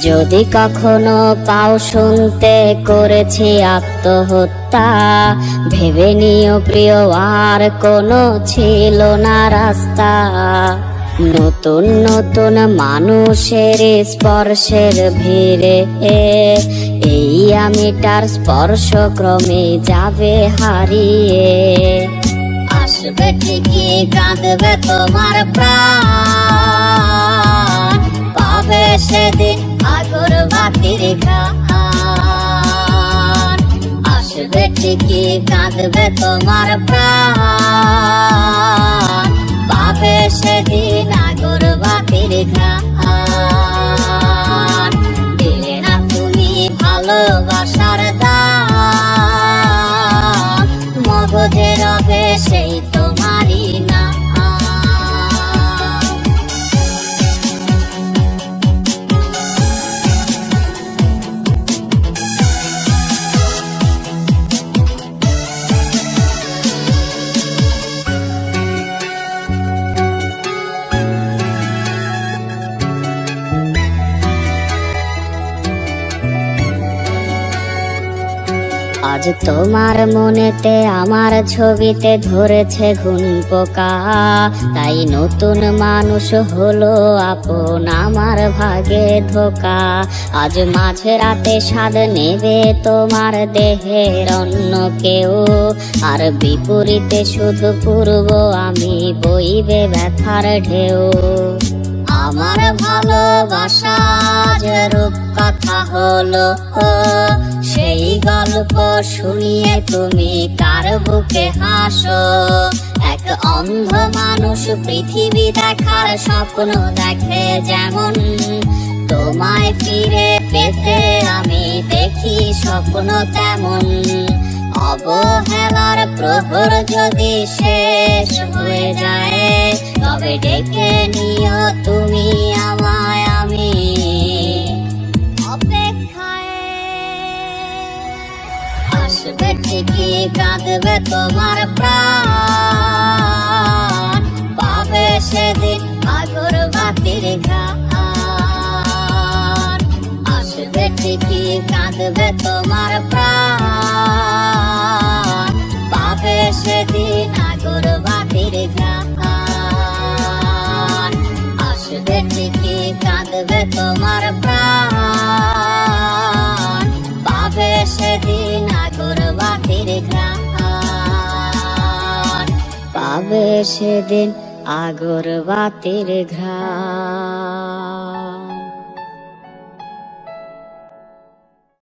যদি কখনো পাও শুনতে করেছি আত্মহত্যা, ভেবে নিও প্রিয় আর কোনো ছিল না রাস্তা। নতুন নতুন মানুষের স্পর্শের ভিড়ে এই আমিটার স্পর্শ ক্রমে যাবে হারিয়ে। আসবে ঠিকই কাঁদবে তোমার প্রাণ, পাবে সেদিন আগরবাতির ঘ্রাণ। আসবে ঠিকই কাঁদবে তোমার প্রাণ, পাবে সেদিন আগরবাতির ঘ্রাণ। দিলে না তুমি ভালোবাসার দাম, মগজে রবে সেই তোমারই না। আজ তোমার মনেতে আমার ছবিতে ধরেছে ঘুন পোকা, তাই নতুন মানুষ হলো আপন আমার ভাগে ধোকা। আজ মাঝে রাতে স্বাদ নেবে তোমার দেহের অন্য কেউ, আর বিপরীতে শুধু পূর্ব আমি বইবে ব্যথার ঢেউ। আমার ভালোবাসা যে রূপ কথা হলো, সেই গল্প শুনিয়ে তুমি কার বুকে হাসো। এক অন্ধ মানুষ পৃথিবী দেখার স্বপ্ন দেখে যেমন, তোমায় ফিরে পেতে আমি দেখি স্বপ্ন তেমন। অবহেলার প্রহর যদি শেষ হয়ে যায়, তবে ডেকে নিও তুমি আমায়, আমি অপেক্ষায়। আসবে ঠিকই কাঁদবে তোমার প্রাণ, পাবে সেদিন আগরবাতির ঘ্রাণ। আসবে ঠিকই কাঁদবে তোমার প্রাণ, পাবে সেদিন আগরবাতির ঘ্রাণ। আসবে ঠিকই কাঁদবে তোমার প্রাণ, পাবে সেদিন আগরবাতির ঘ্রাণ। পাবে সেদিন আগরবাতির ঘ্রাণ।